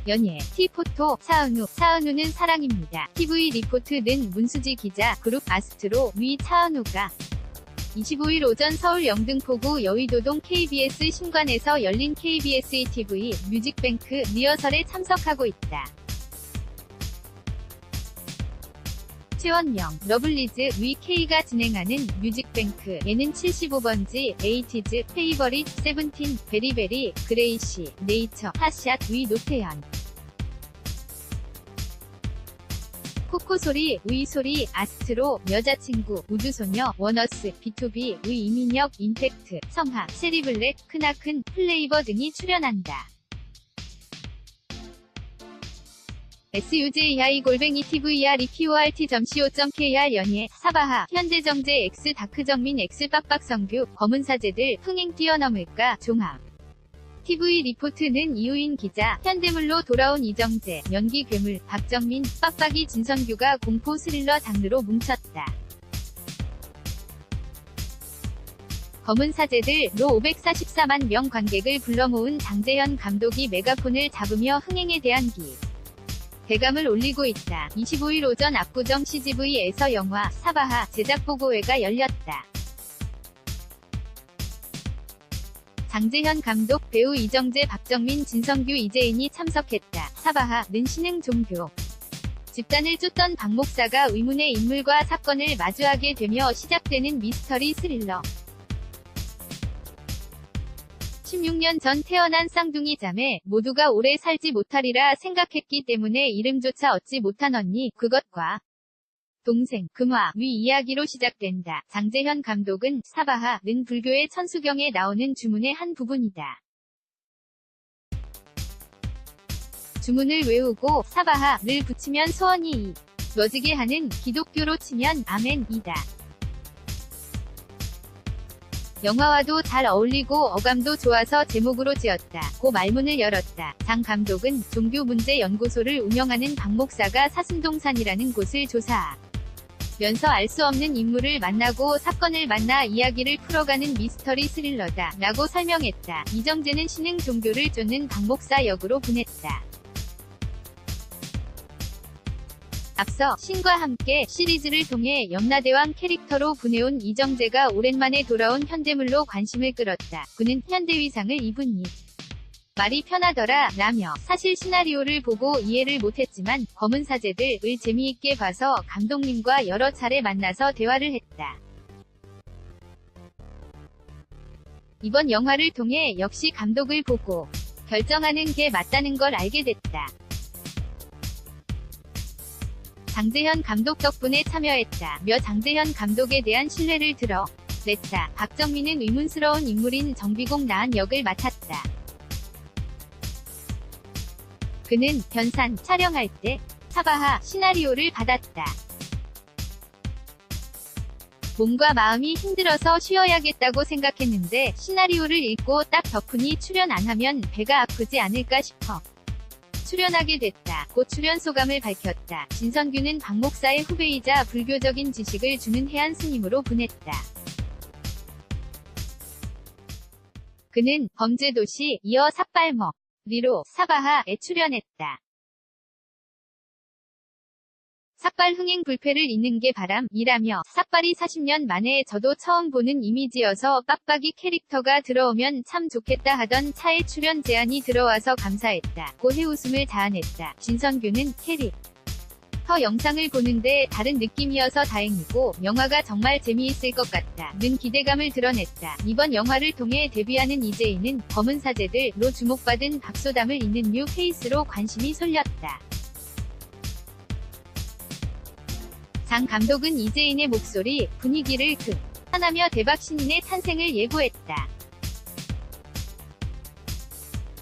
연예, T포토, 차은우는 사랑입니다. TV 리포트는 문수지 기자, 그룹 아스트로, 위 차은우가 25일 오전 서울 영등포구 여의도동 KBS 신관에서 열린 KBS ETV 뮤직뱅크 리허설에 참석하고 있다. 최원명, 러블리즈, 위 K가 진행하는 뮤직뱅크에는 75번지, 에이티즈, 페이버릿, 세븐틴, 베리베리, 그레이시, 네이처, 핫샷, 위 노태현, 코코소리, 위소리, 아스트로, 여자친구, 우주소녀, 원어스, B2B, 위 이민혁, 임팩트, 성하, 체리블랙, 크나큰, 플레이버 등이 출연한다. sujai@tvr.co.kr 연예, 사바하, 현대정제 X 다크정민 X 빡빡성규, 검은사제들, 흥행 뛰어넘을까, 종합. TV 리포트는 이우인 기자, 현대물로 돌아온 이정재, 연기 괴물, 박정민, 빡빡이 진선규가 공포 스릴러 장르로 뭉쳤다. 검은사제들,로 544만 명 관객을 불러 모은 장재현 감독이 메가폰을 잡으며 흥행에 대한 대감을 올리고 있다. 25일 오전 압구정 CGV에서 영화 사바하 제작 보고회가 열렸다. 장재현 감독, 배우 이정재, 박정민, 진성규, 이재인이 참석했다. 사바하는 신흥 종교 집단을 쫓던 박 목사가 의문의 인물과 사건을 마주하게 되며 시작되는 미스터리 스릴러. 16년 전 태어난 쌍둥이 자매, 모두가 오래 살지 못하리라 생각했기 때문에 이름조차 얻지 못한 언니, 그것과 동생, 금화, 위 이야기로 시작된다. 장재현 감독은 사바하는 불교의 천수경에 나오는 주문의 한 부분이다. 주문을 외우고 사바하를 붙이면 소원이 이뤄지게 하는, 기독교로 치면 아멘이다. 영화와도 잘 어울리고 어감도 좋아서 제목으로 지었다. 고 말문을 열었다. 장 감독은 종교문제연구소를 운영하는 박 목사가 사슴동산이라는 곳을 조사하면서 알 수 없는 인물을 만나고 사건을 만나 이야기를 풀어가는 미스터리 스릴러다. 라고 설명했다. 이정재는 신흥 종교를 쫓는 박 목사 역으로 분했다. 앞서 신과 함께 시리즈를 통해 염라대왕 캐릭터로 분해온 이정재가 오랜만에 돌아온 현대물로 관심을 끌었다. 그는 현대위상을 입으니 말이 편하더라 라며 사실 시나리오를 보고 이해를 못했지만 검은사제들을 재미있게 봐서 감독님과 여러 차례 만나서 대화를 했다. 이번 영화를 통해 역시 감독을 보고 결정하는 게 맞다는 걸 알게 됐다. 장재현 감독 덕분에 참여했다며 장재현 감독에 대한 신뢰를 드러냈다. 박정민은 의문스러운 인물인 정비공 나은 역을 맡았다. 그는 변산 촬영할 때 사바하 시나리오를 받았다. 몸과 마음이 힘들어서 쉬어야겠다고 생각했는데 시나리오를 읽고 딱 덕분이 출연 안 하면 배가 아프지 않을까 싶어 출연하게 됐다. 곧 출연 소감을 밝혔다. 진선규는 박 목사의 후배이자 불교적인 지식을 주는 해안 스님으로 분했다. 그는 범죄도시, 이어 삭발먹, 리로, 사바하에 출연했다. 삭발 흥행 불패를 잇는 게 바람이라며 삭발이 40년 만에 저도 처음 보는 이미지여서 빡빡이 캐릭터가 들어오면 참 좋겠다 하던 차에 출연 제안이 들어와서 감사했다. 고 해웃음을 자아냈다. 진선규는 캐릭터 영상을 보는데 다른 느낌이어서 다행이고 영화가 정말 재미있을 것 같다. 는 기대감을 드러냈다. 이번 영화를 통해 데뷔하는 이재인은 검은사제들로 주목받은 박소담을 잇는 뉴 페이스로 관심이 쏠렸다. 장 감독은 이재인의 목소리, 분위기를 하나며 대박 신인의 탄생을 예고했다.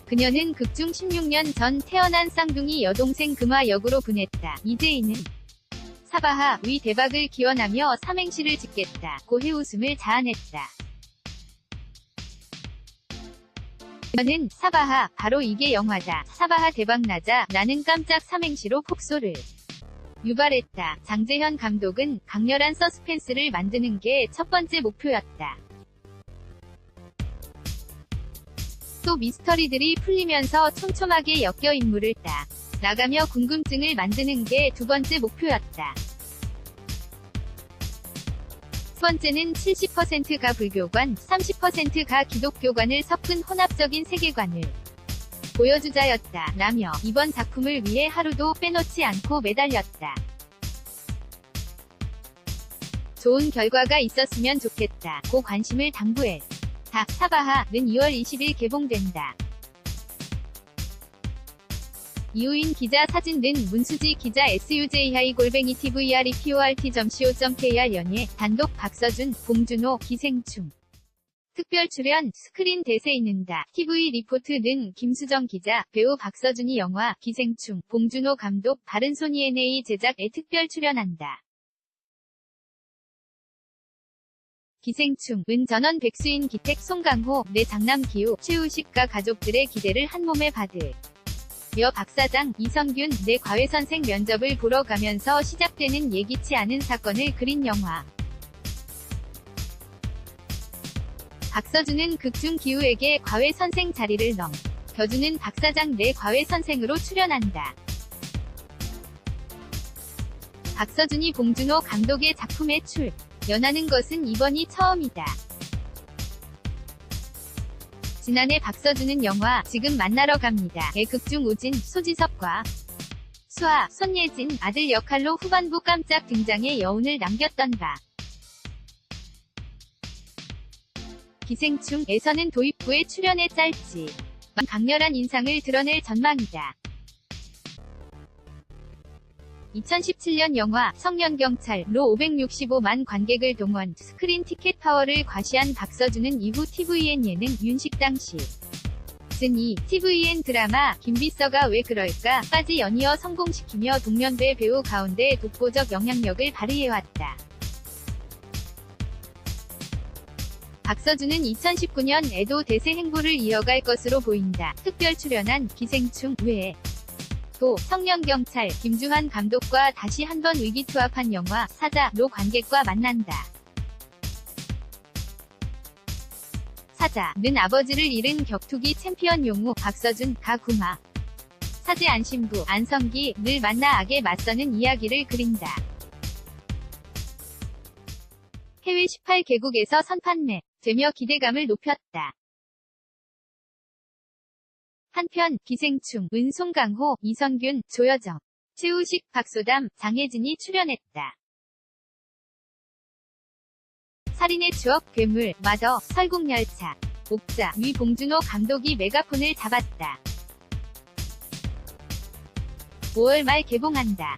그녀는 극중 16년 전 태어난 쌍둥이 여동생 금화 역으로 분했다. 이재인은 사바하 위 대박을 기원하며 삼행시를 짓겠다. 고 해웃음을 자아냈다. 그녀는 사바하, 바로 이게 영화다. 사바하 대박나자 라는 깜짝 삼행시로 폭소를 유발했다. 장재현 감독은 강렬한 서스펜스를 만드는 게 첫 번째 목표였다. 또 미스터리들이 풀리면서 촘촘하게 엮여 인물을 딱 나가며 궁금증을 만드는 게 두 번째 목표였다. 첫 번째는 70%가 불교관, 30%가 기독교관을 섞은 혼합적인 세계관을 보여주자였다. 라며 이번 작품을 위해 하루도 빼놓지 않고 매달렸다. 좋은 결과가 있었으면 좋겠다. 고 관심을 당부해. 닭 사바하는 2월 20일 개봉된다. 이우인 기자 사진 등 문수지 기자 SUJI-TVREPORT.co.kr 연예 단독 박서준, 봉준호, 기생충 특별 출연 스크린 대세 있는다. TV 리포트 등 김수정 기자, 배우 박서준이 영화 기생충, 봉준호 감독, 바른손이 NA 제작에 특별 출연한다. 기생충은 전원 백수인 기택 송강호, 내 장남 기우, 최우식과 가족들의 기대를 한몸에 받을 여 박사장, 이성균, 내 과외선생 면접을 보러 가면서 시작되는 예기치 않은 사건을 그린 영화. 박서준은 극중 기우에게 과외선생 자리를 넘겨주는 박사장 내 과외선생으로 출연한다. 박서준이 봉준호 감독의 작품에 출연하는 것은 이번이 처음이다. 지난해 박서준은 영화 지금 만나러 갑니다의 극중 우진, 소지섭과 수아, 손예진 아들 역할로 후반부 깜짝 등장에 여운을 남겼던 바. 기생충에서는 도입부에 출연해 짧지만 강렬한 인상을 드러낼 전망이다. 2017년 영화 청년경찰로 565만 관객을 동원, 스크린 티켓 파워를 과시한 박서준은 이후 tvN 예능 윤식당 시즌2, tvN 드라마 김비서가 왜 그럴까? 까지 연이어 성공시키며 동년배 배우 가운데 독보적 영향력을 발휘해왔다. 박서준은 2019년에도 대세 행보를 이어갈 것으로 보인다. 특별 출연한 기생충 외에 또 청년경찰 김주환 감독과 다시 한번 의기투합한 영화 사자로 관객과 만난다. 사자는 아버지를 잃은 격투기 챔피언 용우, 박서준, 가구마, 사제 안신부, 안성기를 만나 악에 맞서는 이야기를 그린다. 해외 18개국에서 선판매 되며 기대감을 높였다. 한편 기생충은 송강호, 이성균, 조여정, 최우식, 박소담, 장혜진이 출연했다. 살인의 추억, 괴물, 마더, 설국열차, 옥자, 위 봉준호 감독이 메가폰을 잡았다. 5월 말 개봉한다.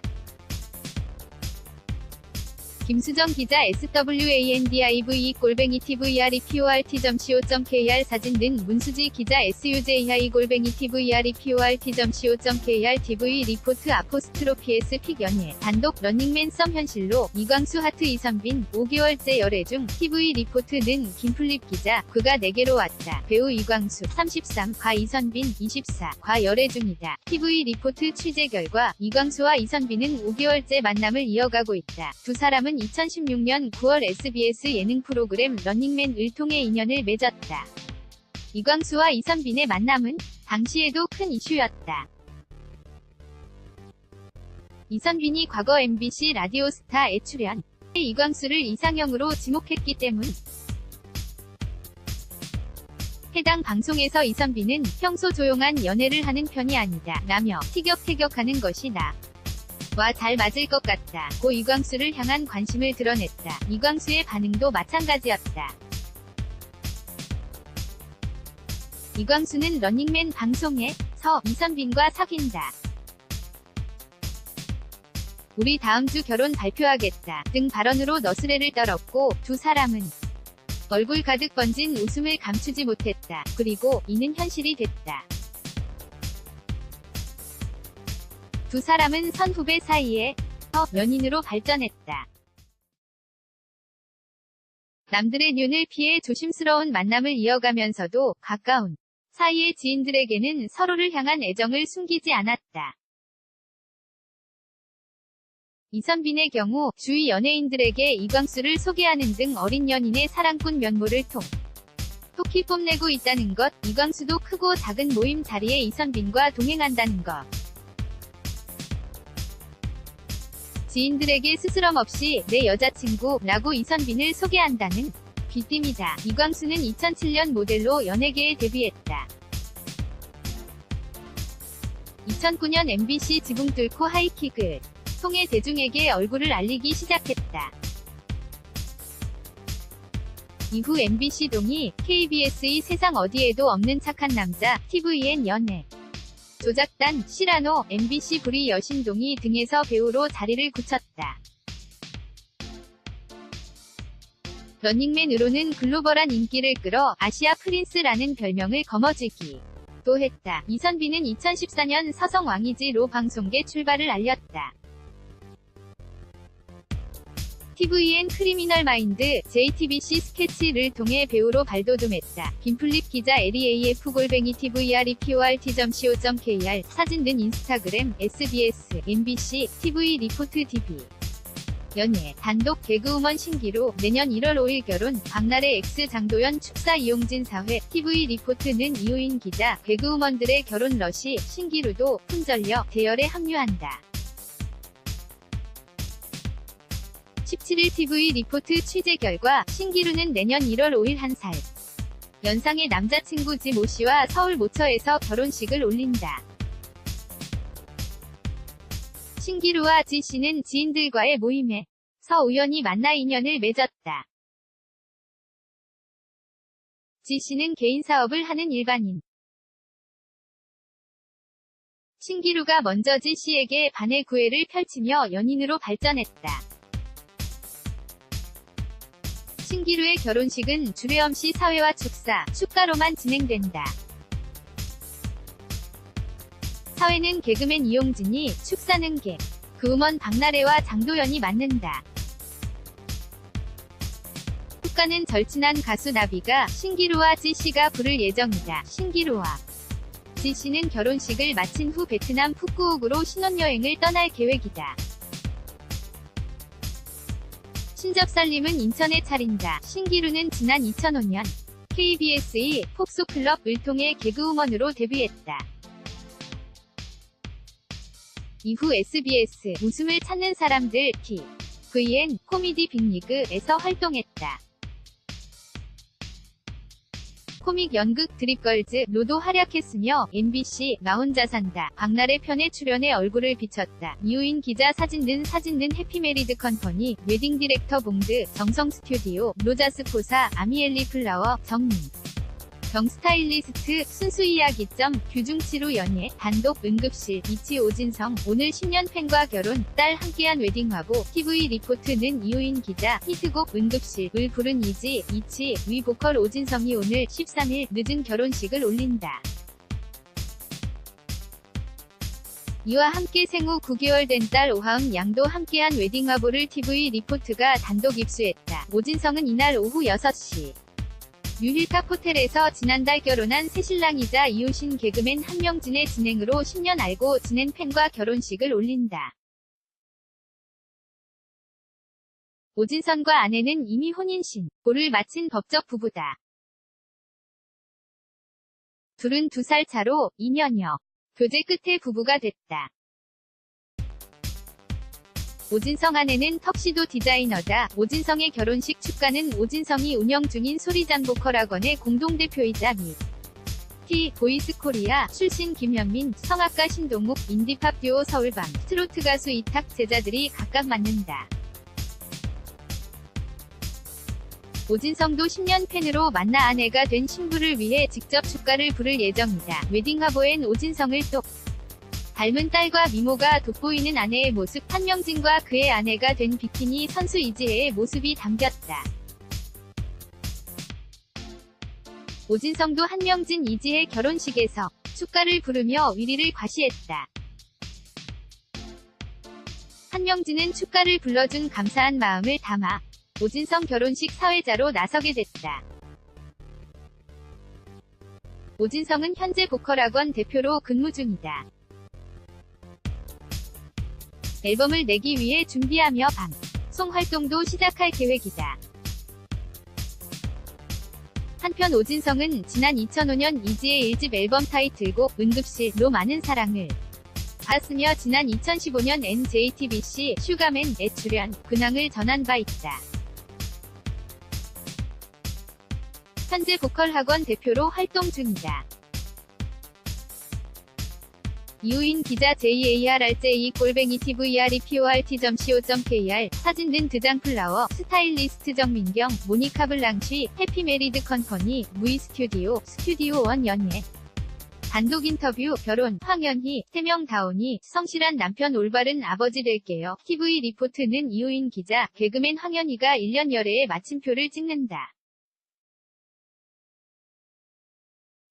김수정 기자 SWANDIVE@TVREPORT.co.kr 사진 등 문수지 기자 SUJI@TVREPORT.co.kr TV 리포트 아포스트로피에스 픽 연예 단독 런닝맨 썸 현실로 이광수 하트 이선빈 5개월째 열애 중 TV 리포트는 김플립 기자 그가 내게로 왔다. 배우 이광수 33, 과 이선빈 24, 과 열애 중이다. TV 리포트 취재 결과 이광수와 이선빈은 5개월째 만남을 이어가고 있다. 두 사람은 2016년 9월 SBS 예능 프로그램 런닝맨을 통해 인연을 맺었다. 이광수와 이선빈의 만남은 당시에도 큰 이슈였다. 이선빈이 과거 MBC 라디오스타에 출연, 이광수를 이상형으로 지목했기 때문. 해당 방송에서 이선빈은 평소 조용한 연애를 하는 편이 아니다 라며 티격태격하는 것이 나와 잘 맞을 것 같다 고 이광수를 향한 관심을 드러냈다. 이광수의 반응도 마찬가지였다. 이광수는 런닝맨 방송에서 이선빈과 사귄다. 우리 다음 주 결혼 발표하겠다 등 발언으로 너스레를 떨었고 두 사람은 얼굴 가득 번진 웃음을 감추지 못했다. 그리고 이는 현실이 됐다. 두 사람은 선후배 사이에 연인으로 발전했다. 남들의 눈을 피해 조심스러운 만남을 이어가면서도 가까운 사이의 지인들에게는 서로를 향한 애정을 숨기지 않았다. 이선빈의 경우 주위 연예인들에게 이광수를 소개하는 등 어린 연인의 사랑꾼 면모를 토끼 뽐내고 있다는 것, 이광수도 크고 작은 모임 자리에 이선빈과 동행한다는 것. 지인들에게 스스럼 없이 내 여자친구 라고 이선빈을 소개한다는 귀띔이다. 이광수는 2007년 모델로 연예계에 데뷔했다. 2009년 MBC 지붕 뚫고 하이킥을 통해 대중에게 얼굴을 알리기 시작했다. 이후 MBC 동의, KBS의 세상 어디에도 없는 착한 남자, TVN 연애, 조작단, 시라노, MBC 불의 여신동의 등에서 배우로 자리를 굳혔다. 런닝맨으로는 글로벌한 인기를 끌어 아시아 프린스라는 별명을 거머쥐기도 했다. 이선빈은 2014년 서성 왕이지로 방송계 출발을 알렸다. TVN 크리미널 마인드, JTBC 스케치를 통해 배우로 발돋움했다. 김플립 기자 leaf@tvreport.co.kr 사진 등 인스타그램, SBS, MBC, TV 리포트 DB. 연예, 단독 개그우먼 신기루, 내년 1월 5일 결혼, 박나래 X 장도연 축사 이용진 사회, TV 리포트는 이호인 기자, 개그우먼들의 결혼 러시, 신기루도 혼전력 대열에 합류한다. 17일 TV 리포트 취재 결과, 신기루는 내년 1월 5일 1살 연상의 남자친구 지 모 씨와 서울 모처에서 결혼식을 올린다. 신기루와 지 씨는 지인들과의 모임에 서 우연히 만나 인연을 맺었다. 지 씨는 개인 사업을 하는 일반인. 신기루가 먼저 지 씨에게 반해 구애를 펼치며 연인으로 발전했다. 신기루의 결혼식은 주례엄씨 사회와 축사, 축가로만 진행된다. 사회는 개그맨 이용진이, 축사는 개그우먼 박나래와 장도연이 맡는다. 축가는 절친한 가수 나비가, 신기루와 지씨가 부를 예정이다. 신기루와 지씨는 결혼식을 마친 후 베트남 푸꾸옥으로 신혼여행을 떠날 계획이다. 신접살림은 인천에 차린다. 신기루는 지난 2005년 KBS의 폭소클럽을 통해 개그우먼으로 데뷔했다. 이후 SBS, 웃음을 찾는 사람들, TVN, 코미디 빅리그에서 활동했다. 코믹 연극 드립걸즈로도 활약했으며 MBC 나 혼자 산다, 박나래 편에 출연해 얼굴을 비췄다. 이우인 기자 사진 든 해피메리드 컴퍼니, 웨딩 디렉터 봉드, 정성 스튜디오, 로자스코사, 아미엘리 플라워, 정민 경 스타일리스트, 순수 이야기점, 규중치루 연예, 단독, 응급실, 이치 오진성, 오늘 10년 팬과 결혼, 딸 함께한 웨딩화보, TV 리포트는 이우인 기자, 히트곡, 응급실을 부른 이치 위 보컬 오진성이 오늘 13일 늦은 결혼식을 올린다. 이와 함께 생후 9개월 된 딸 오하음 양도 함께한 웨딩화보를 TV 리포트가 단독 입수했다. 오진성은 이날 오후 6시. 뉴힐카 호텔에서 지난달 결혼한 새신랑이자 이웃인 개그맨 한명진의 진행으로 10년 알고 지낸 팬과 결혼식을 올린다. 오진성과 아내는 이미 혼인신고를 마친 법적 부부다. 둘은 2살 차로 2년여 교제 끝에 부부가 됐다. 오진성 아내는 턱시도 디자이너다. 오진성의 결혼식 축가는 오진성이 운영 중인 소리잔 보컬학원의 공동대표이자 티 보이스 코리아 출신 김현민, 성악가 신동욱, 인디팝 듀오 서울밤, 트로트 가수 이탁 제자들이 각각 맡는다. 오진성도 10년 팬으로 만나 아내가 된 신부를 위해 직접 축가를 부를 예정이다. 웨딩화보엔 오진성을 또 닮은 딸과 미모가 돋보이는 아내의 모습, 한명진과 그의 아내가 된 비키니 선수 이지혜의 모습이 담겼다. 오진성도 한명진 이지혜 결혼식에서 축가를 부르며 위리를 과시했다. 한명진은 축가를 불러준 감사한 마음을 담아 오진성 결혼식 사회자로 나서게 됐다. 오진성은 현재 보컬학원 대표로 근무 중이다. 앨범을 내기 위해 준비하며 방송 활동도 시작할 계획이다. 한편 오진성은 지난 2005년 이지의 1집 앨범 타이틀곡 응급실로 많은 사랑을 받았으며 지난 2015년 NJTBC 슈가맨에 출연, 근황을 전한 바 있다. 현재 보컬 학원 대표로 활동 중이다. 이우인 기자 JARJ2@tvREPORT.co.kr 사진 등 드장플라워, 스타일리스트 정민경, 모니카 블랑쉬, 해피메리드 컴퍼니, 무이 스튜디오, 스튜디오 원 연예. 단독 인터뷰, 결혼, 황현희, 태명 다온이, 성실한 남편 올바른 아버지 될게요. TV 리포트는 이우인 기자, 개그맨 황현희가 1년 열애에 마침표를 찍는다.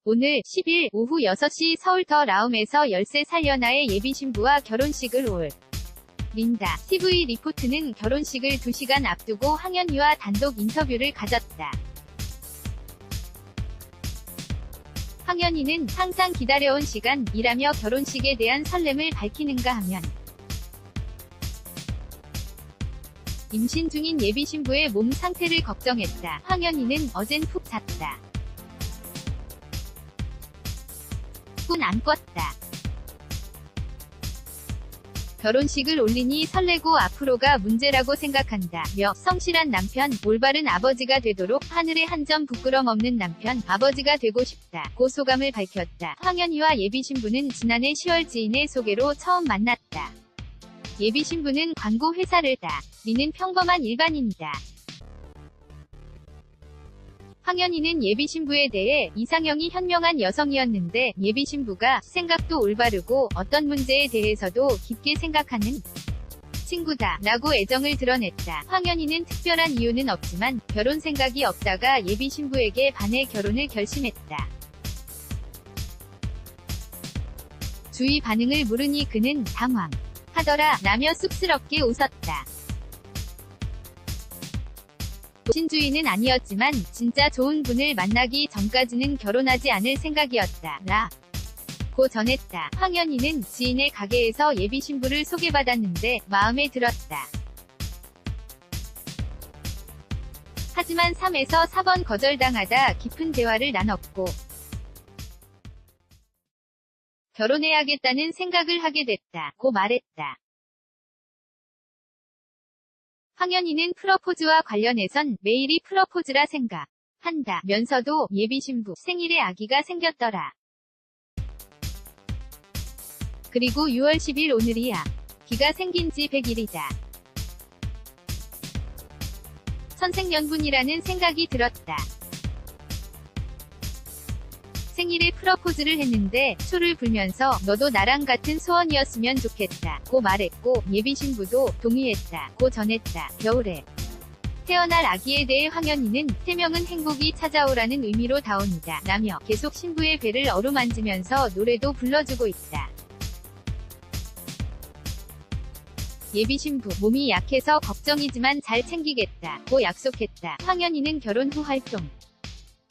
오늘 10일 오후 6시 서울 더 라움에서 13살 연하의 예비신부와 결혼식을 올린다. TV 리포트는 결혼식을 2시간 앞두고 황현희와 단독 인터뷰를 가졌다. 황현희는 항상 기다려온 시간이라며 결혼식에 대한 설렘을 밝히는가 하면 임신 중인 예비신부의 몸 상태를 걱정했다. 황현희는 어젠 푹 잤다. 꿈 안 꿨다. 결혼식을 올리니 설레고 앞으로가 문제라고 생각한다. 며 성실한 남편, 올바른 아버지가 되도록 하늘에 한 점 부끄럼 없는 남편, 아버지가 되고 싶다. 고 소감을 밝혔다. 황현희와 예비신부는 지난해 10월 지인의 소개로 처음 만났다. 예비신부는 광고 회사를 다니는 평범한 일반인이다. 황현희는 예비신부에 대해 이상형이 현명한 여성이었는데 예비신부가 생각도 올바르고 어떤 문제에 대해서도 깊게 생각하는 친구다 라고 애정을 드러냈다. 황현희는 특별한 이유는 없지만 결혼 생각이 없다가 예비신부에게 반해 결혼을 결심했다. 주위 반응을 물으니 그는 당황하더라 라며 쑥스럽게 웃었다. 신주의는 아니었지만 진짜 좋은 분을 만나기 전까지는 결혼하지 않을 생각이었다. 라고 전했다. 황현희는 지인의 가게에서 예비신부를 소개받았는데 마음에 들었다. 하지만 3에서 4번 거절당하다 깊은 대화를 나눴고 결혼해야겠다는 생각을 하게 됐다. 고 말했다. 황현희는 프러포즈와 관련해선 매일이 프러포즈라 생각한다 면서도 예비신부 생일에 아기가 생겼더라. 그리고 6월 10일 오늘이야. 기가 생긴 지 100일이다. 천생연분이라는 생각이 들었다. 생일에 프러포즈를 했는데 초를 불면서 너도 나랑 같은 소원이었으면 좋겠다 고 말했고 예비신부도 동의했다 고 전했다. 겨울에 태어날 아기에 대해 황현희는 태명은 행복이 찾아오라는 의미로 다온이다 라며 계속 신부의 배를 어루만지면서 노래도 불러주고 있다. 예비신부 몸이 약해서 걱정이지만 잘 챙기겠다 고 약속했다. 황현희는 결혼 후 활동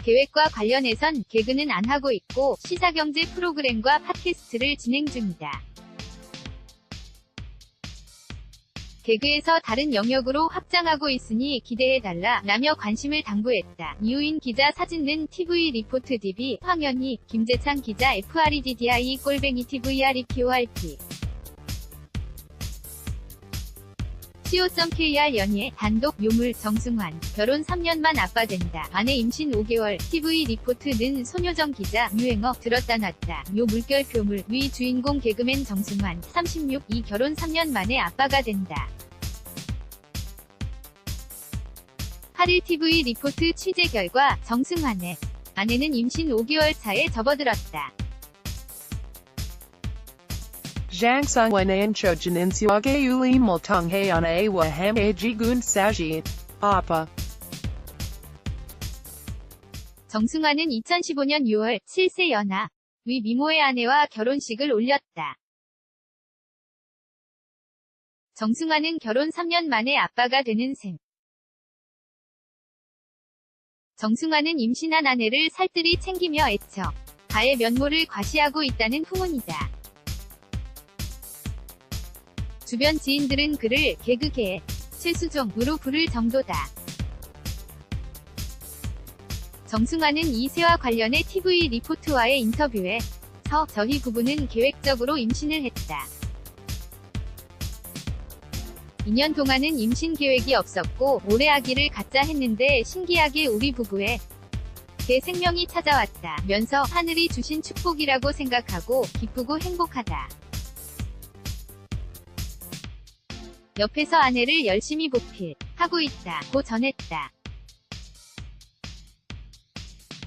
계획과 관련해선 개그는 안 하고 있고 시사경제 프로그램과 팟캐스트를 진행 중이다. 개그에서 다른 영역으로 확장하고 있으니 기대해달라 라며 관심을 당부했다. 이우인 기자 사진 는 TV 리포트 DB 황현희, 김재창 기자 FREDDIE@TVREPORT co.kr 연예, 단독, 요물, 정승환, 결혼 3년 만 아빠 된다. 아내 임신 5개월, TV 리포트는 손효정 기자, 유행어, 들었다 놨다. 요 물결표물, 위 주인공 개그맨 정승환, 36, 이 결혼 3년 만에 아빠가 된다. 8일 TV 리포트 취재 결과, 정승환의 아내는 임신 5개월 차에 접어들었다. Zhang Sungwan Chojan Insuage Uli Multung Hayana Awa Ham Ajigun Saji. Appa. 정승환은 2015년 6월 7세 연하 위 미모의 아내와 결혼식을 올렸다. 정승환은 결혼 3년 만에 아빠가 되는 셈. 정승환은 임신한 아내를 살뜰히 챙기며 애처 가의 면모를 과시하고 있다는 후문이다. 주변 지인들은 그를 개그계의 최수종으로 부를 정도다. 정승환은 이세와 관련해 TV 리포트와의 인터뷰에 저희 부부는 계획적으로 임신을 했다. 2년 동안은 임신 계획이 없었고 올해 아기를 갖자 했는데 신기하게 우리 부부에 새 생명이 찾아왔다 면서 하늘이 주신 축복이라고 생각하고 기쁘고 행복하다. 옆에서 아내를 열심히 보필하고 있다고 전했다.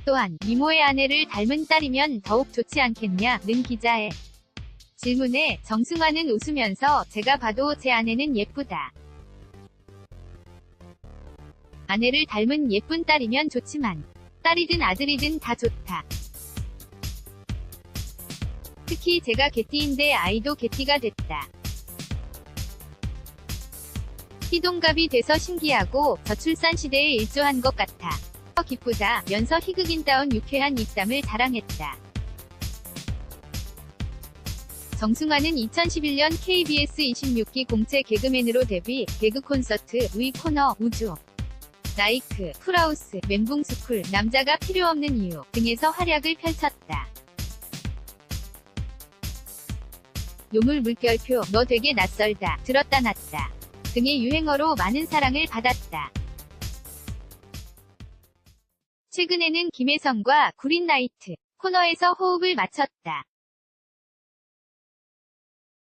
또한 미모의 아내를 닮은 딸이면 더욱 좋지 않겠냐는 기자의 질문에 정승환은 웃으면서 제가 봐도 제 아내는 예쁘다. 아내를 닮은 예쁜 딸이면 좋지만 딸이든 아들이든 다 좋다. 특히 제가 개띠인데 아이도 개띠가 됐다. 띠동갑이 돼서 신기하고 저출산 시대에 일조한 것 같아 기쁘다 면서 희극인다운 유쾌한 입담을 자랑했다. 정승환은 2011년 KBS 26기 공채 개그맨으로 데뷔, 개그 콘서트, 의 코너, 우주, 라이크, 풀하우스, 멘붕스쿨, 남자가 필요 없는 이유 등에서 활약을 펼쳤다. 요물 물결표, 너 되게 낯설다, 들었다 놨다 등의 유행어로 많은 사랑을 받았다. 최근에는 김혜성과 구린나이트 코너에서 호흡을 맞췄다.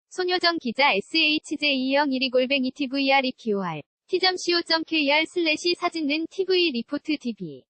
손효정 기자 SHJ2012@tvr2por t.co.kr/사진는 TV 리포트 DB